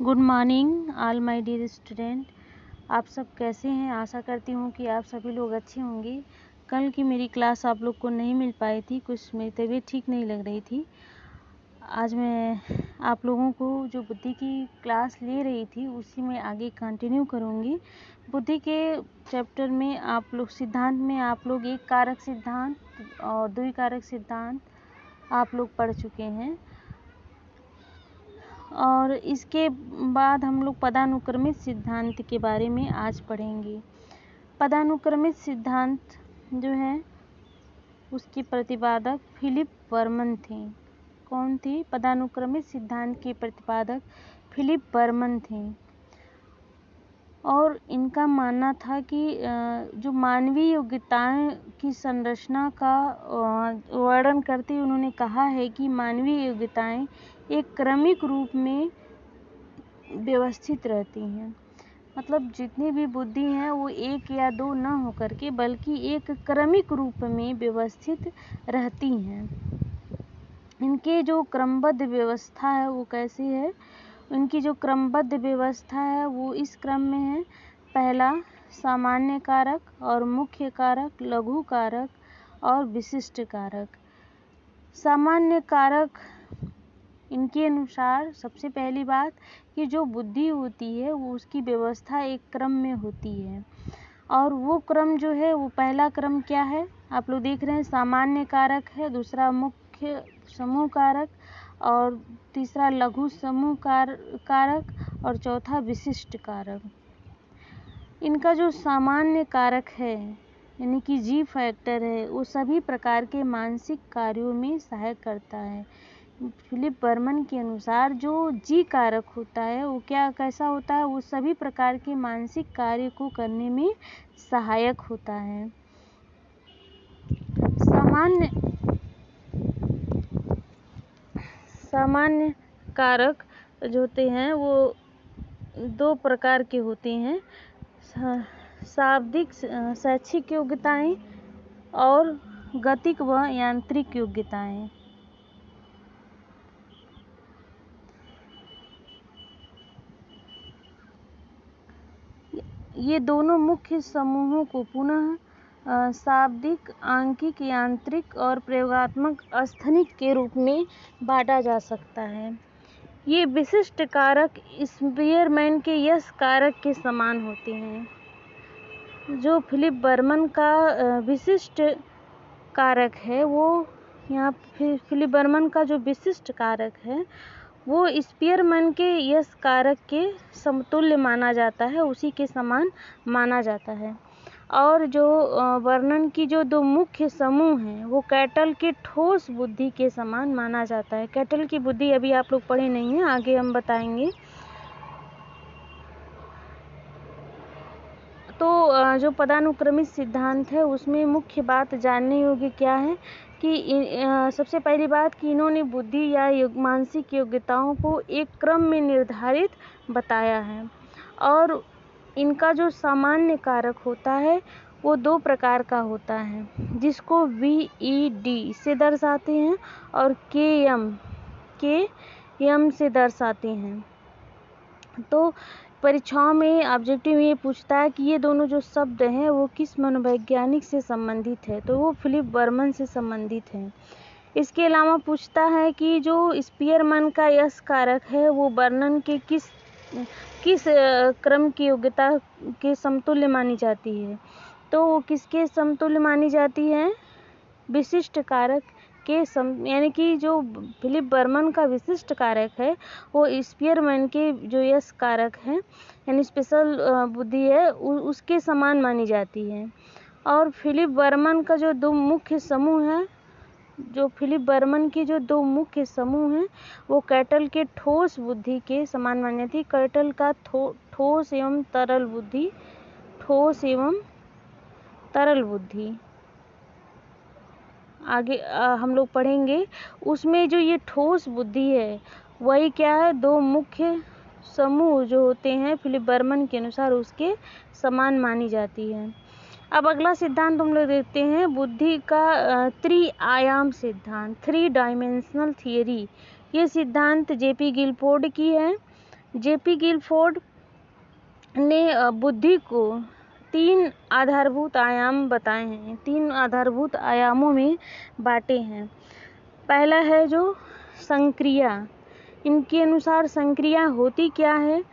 Good morning all my dear student. आप सब कैसे हैं? आशा करती हूँ कि आप सभी लोग अच्छे होंगे। कल की मेरी क्लास आप लोग को नहीं मिल पाई थी, कुछ मेरी तबीयत ठीक नहीं लग रही थी। आज मैं आप लोगों को जो बुद्धि की क्लास ले रही थी उसी में आगे कंटिन्यू करूँगी। बुद्धि के चैप्टर में आप लोग सिद्धांत में आप लोग एक कारक सिद्धांत और द्विकारक सिद्धांत आप लोग पढ़ चुके हैं, और इसके बाद हम लोग पदानुक्रमित सिद्धांत के बारे में आज पढ़ेंगे। पदानुक्रमित सिद्धांत जो है उसके प्रतिपादक फिलिप बर्मन थे। कौन थे? पदानुक्रमित सिद्धांत के प्रतिपादक फिलिप बर्मन थे, और इनका मानना था कि जो मानवीय योग्यताएं की संरचना का वर्णन करते हुए उन्होंने कहा है कि मानवीय योग्यताएं एक क्रमिक रूप में व्यवस्थित रहती हैं। मतलब जितनी भी बुद्धि हैं वो एक या दो न होकर के बल्कि एक क्रमिक रूप में व्यवस्थित रहती हैं। इनके जो क्रमबद्ध व्यवस्था है वो कैसी है? इनकी जो क्रमबद्ध व्यवस्था है वो इस क्रम में है। पहला, सामान्य कारक और मुख्य कारक, लघु कारक और विशिष्ट कारक। सामान्य कारक, इनके अनुसार सबसे पहली बात कि जो बुद्धि होती है वो उसकी व्यवस्था एक क्रम में होती है, और वो क्रम जो है वो पहला क्रम क्या है आप लोग देख रहे हैं, सामान्य कारक है, दूसरा मुख्य समूह कारक, और तीसरा लघु समूह कारक, और चौथा विशिष्ट कारक। इनका जो सामान्य कारक है यानी कि जी फैक्टर है वो सभी प्रकार के मानसिक कार्यों में सहायक करता है। फिलिप बर्मन के अनुसार जो जी कारक होता है वो कैसा होता है? वो सभी प्रकार के मानसिक कार्य को करने में सहायक होता है। सामान्य कारक जो होते हैं वो दो प्रकार के होते हैं, शाब्दिक शैक्षिक योग्यताएं और गतिक व यांत्रिक योग्यताएं। ये दोनों मुख्य समूहों को पुनः शाब्दिक, आंकिक, यांत्रिक और प्रयोगात्मक स्थनिक के रूप में बांटा जा सकता है। ये विशिष्ट कारक स्पीयरमैन के यश कारक के समान होते हैं। जो फिलिप बर्मन का विशिष्ट कारक है वो यहाँ फिलिप बर्मन का जो विशिष्ट कारक है वो स्पीयरमैन के यश कारक के समतुल्य माना जाता है, उसी के समान माना जाता है। और जो वर्णन की जो दो मुख्य समूह हैं वो कैटल के ठोस बुद्धि के समान माना जाता है। कैटल की बुद्धि अभी आप लोग पढ़े नहीं हैं, आगे हम बताएंगे। तो जो पदानुक्रमित सिद्धांत है उसमें मुख्य बात जानने योग्य क्या है कि सबसे पहली बात कि इन्होंने बुद्धि या मानसिक योग्यताओं को एक क्रम में निर्धारित बताया है, और इनका जो सामान्य कारक होता है वो दो प्रकार का होता है, जिसको VED से दर्शाते हैं और KM से दर्शाते हैं। तो परीक्षाओं में ऑब्जेक्टिव ये पूछता है कि ये दोनों जो शब्द हैं वो किस मनोवैज्ञानिक से संबंधित है, तो वो फिलिप बर्मन से संबंधित है। इसके अलावा पूछता है कि जो स्पीयरमैन का यश कारक है वो वर्णन के किस क्रम की योग्यता के समतुल्य मानी जाती है, तो वो किसके समतुल्य मानी जाती है? विशिष्ट कारक के यानी कि जो फिलिप बर्मन का विशिष्ट कारक है वो स्पीयरमैन के जो यश कारक है यानी स्पेशल बुद्धि है उसके समान मानी जाती है। और फिलिप बर्मन का जो दो मुख्य समूह है, जो फिलिप बर्मन के जो दो मुख्य समूह हैं वो कैटल के ठोस बुद्धि के समान मानी जाती है। कैटल का ठोस एवं तरल बुद्धि आगे हम लोग पढ़ेंगे। उसमें जो ये ठोस बुद्धि है वही क्या है? दो मुख्य समूह जो होते हैं फिलिप बर्मन के अनुसार उसके समान मानी जाती है। अब अगला सिद्धांत हम लोग देखते हैं, बुद्धि का त्रि-आयाम सिद्धांत, 3 डायमेंशनल थियरी। ये सिद्धांत JP गिलफोर्ड की है, जेपी गिलफोर्ड ने बुद्धि को 3 आधारभूत आयाम बताए हैं, 3 आधारभूत आयामों में बांटे हैं। पहला है जो संक्रिया। इनके अनुसार संक्रिया होती क्या है?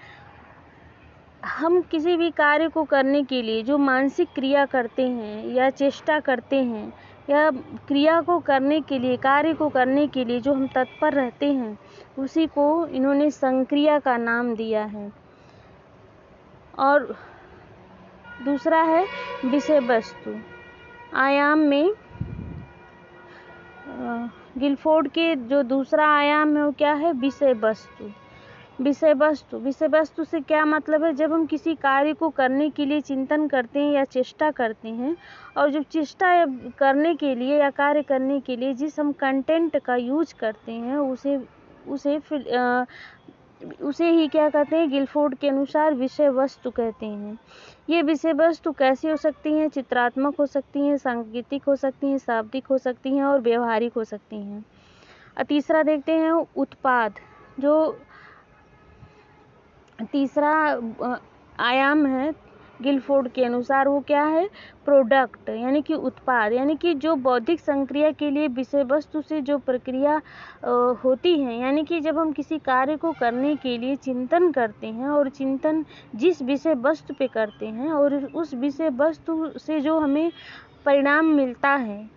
हम किसी भी कार्य को करने के लिए जो मानसिक क्रिया करते हैं या चेष्टा करते हैं या क्रिया को करने के लिए, कार्य को करने के लिए जो हम तत्पर रहते हैं, उसी को इन्होंने संक्रिया का नाम दिया है। और दूसरा है विषय वस्तु आयाम में गिलफोर्ड के जो दूसरा आयाम है वो क्या है? विषय वस्तु। विषय वस्तु से क्या मतलब है? जब हम किसी कार्य को करने के लिए चिंतन करते हैं या चेष्टा करते हैं, और जब चेष्टा करने के लिए या कार्य करने के लिए जिस हम कंटेंट का यूज करते हैं उसे ही क्या कहते हैं? गिलफोर्ड के अनुसार विषय वस्तु कहते हैं। ये विषय वस्तु कैसी हो सकती हैं? चित्रात्मक हो सकती हैं, सांकेतिक हो सकती हैं, शाब्दिक हो सकती हैं और व्यवहारिक हो सकती हैं। तीसरा देखते हैं उत्पाद। जो तीसरा आयाम है गिलफोर्ड के अनुसार वो क्या है? प्रोडक्ट, यानी कि उत्पाद, यानी कि जो बौद्धिक संक्रिया के लिए विषय वस्तु से जो प्रक्रिया होती है, यानी कि जब हम किसी कार्य को करने के लिए चिंतन करते हैं और चिंतन जिस विषय वस्तु पे करते हैं और उस विषय वस्तु से जो हमें परिणाम मिलता है,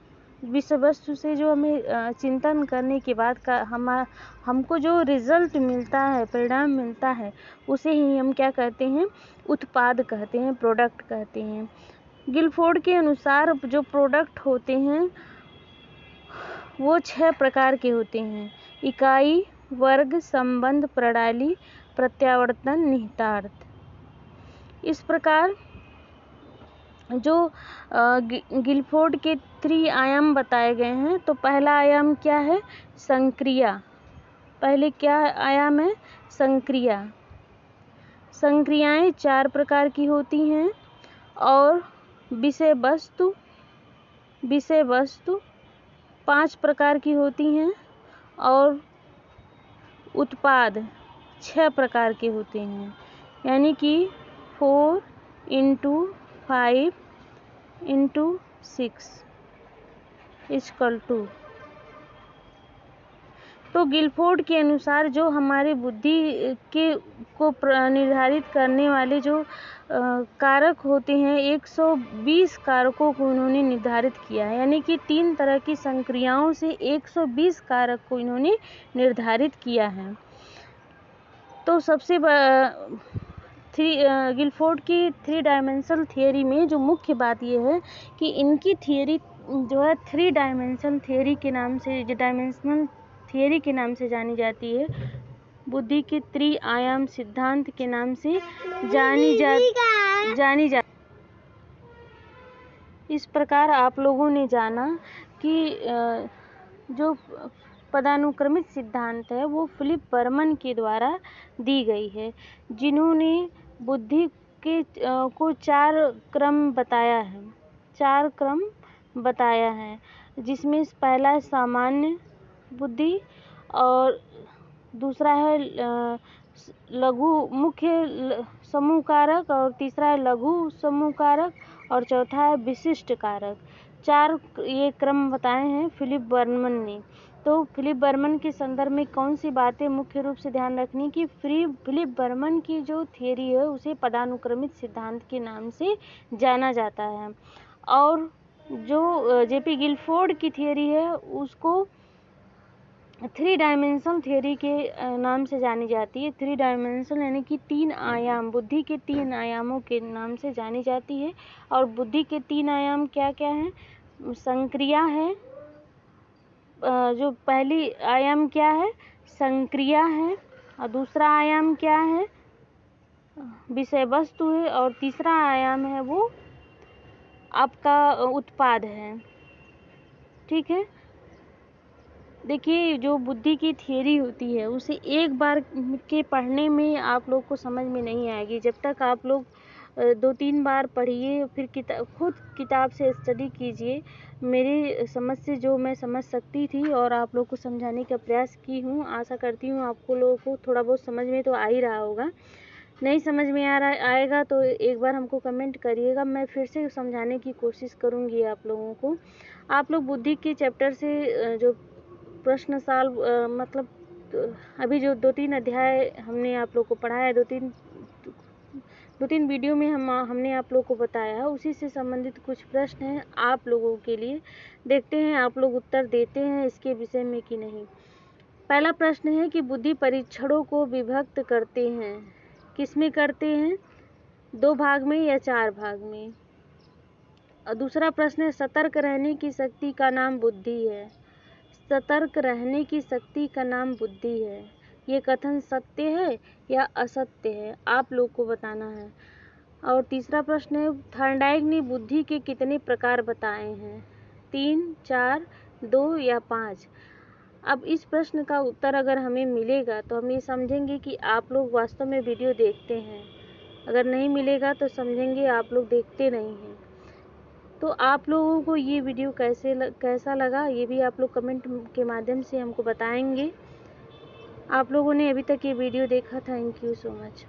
विषय वस्तु से जो हमें चिंतन करने के बाद का हमको जो रिजल्ट मिलता है, परिणाम मिलता है, उसे ही हम क्या कहते हैं? उत्पाद कहते हैं, प्रोडक्ट कहते हैं। गिलफोर्ड के अनुसार जो प्रोडक्ट होते हैं वो 6 प्रकार के होते हैं: इकाई, वर्ग, संबंध, प्रणाली, प्रत्यावर्तन, निहितार्थ। इस प्रकार जो गिलफोर्ड के 3 आयाम बताए गए हैं, तो पहला आयाम क्या है? संक्रिया। पहले क्या आयाम है? संक्रिया। संक्रियाएं 4 प्रकार की होती हैं और विषय वस्तु 5 प्रकार की होती हैं और उत्पाद 6 प्रकार के होते हैं, यानी कि 4 × 5 × 6 = 2। तो गिलफोर्ड के अनुसार जो हमारे बुद्धि को निर्धारित करने वाले जो कारक होते हैं, 120 कारकों को उन्होंने निर्धारित किया है, यानी कि 3 तरह की संक्रियाओं से 120 कारक को इन्होंने निर्धारित किया है। तो सबसे गिलफोर्ड की 3 डायमेंशनल थियरी में जो मुख्य बात यह है कि इनकी थियरी जो है 3 डायमेंशनल थियरी के नाम से, जो डायमेंशनल थियरी के नाम से जानी जाती है, बुद्धि के 3 आयाम सिद्धांत के नाम से जानी जाती। इस प्रकार आप लोगों ने जाना कि जो पदानुक्रमित सिद्धांत है वो फिलिप बर्मन के द्वारा दी गई है, जिन्होंने बुद्धि के को 4 क्रम बताया है, जिसमें पहला है सामान्य बुद्धि, और दूसरा है लघु मुख्य समूह कारक, और तीसरा है लघु समूह कारक, और चौथा है विशिष्ट कारक। 4 ये क्रम बताए हैं फिलिप बर्मन ने। तो फिलिप बर्मन के संदर्भ में कौन सी बातें मुख्य रूप से ध्यान रखनी कि फिलिप बर्मन की जो थियरी है उसे पदानुक्रमित सिद्धांत के नाम से जाना जाता है, और जो जेपी गिलफोर्ड की थियरी है उसको 3 डायमेंशनल थियरी के नाम से जानी जाती है। 3 डायमेंशनल यानी कि 3 आयाम, बुद्धि के 3 आयामों के नाम से जानी जाती है। और बुद्धि के 3 आयाम क्या क्या हैं? संक्रिया है, जो पहली आयाम क्या है? संक्रिया है, और दूसरा आयाम क्या है? विषय वस्तु है, और तीसरा आयाम है वो आपका उत्पाद है। ठीक है, देखिए जो बुद्धि की थियरी होती है उसे एक बार के पढ़ने में आप लोग को समझ में नहीं आएगी। जब तक आप लोग 2-3 बार पढ़िए, फिर खुद किताब से स्टडी कीजिए। मेरी समझ से जो मैं समझ सकती थी और आप लोग को समझाने का प्रयास की हूँ। आशा करती हूँ आपको लोगों को थोड़ा बहुत समझ में तो आ ही रहा होगा। नहीं समझ में आएगा तो एक बार हमको कमेंट करिएगा, मैं फिर से समझाने की कोशिश करूँगी आप लोगों को। आप लोग बुद्धि के चैप्टर से जो प्रश्न सॉल्व मतलब अभी जो 2-3 अध्याय हमने आप लोग को पढ़ाया है, 2-3 वीडियो में हमने आप लोग को बताया है, उसी से संबंधित कुछ प्रश्न हैं आप लोगों के लिए। देखते हैं आप लोग उत्तर देते हैं इसके विषय में कि नहीं। पहला प्रश्न है कि बुद्धि परीक्षणों को विभक्त करते हैं, किस में करते हैं, 2 भाग में या 4 भाग में। और दूसरा प्रश्न है सतर्क रहने की शक्ति का नाम बुद्धि है। सतर्क रहने की शक्ति का नाम बुद्धि है। ये कथन सत्य है या असत्य है, आप लोग को बताना है। और तीसरा प्रश्न है थॉर्नडाइक ने बुद्धि के कितने प्रकार बताए हैं, 3, 4, 2 या 5। अब इस प्रश्न का उत्तर अगर हमें मिलेगा तो हम ये समझेंगे कि आप लोग वास्तव में वीडियो देखते हैं। अगर नहीं मिलेगा तो समझेंगे आप लोग देखते नहीं हैं। तो आप लोगों को ये वीडियो कैसा लगा ये भी आप लोग कमेंट के माध्यम से हमको बताएंगे। आप लोगों ने अभी तक ये वीडियो देखा, थैंक यू सो मच।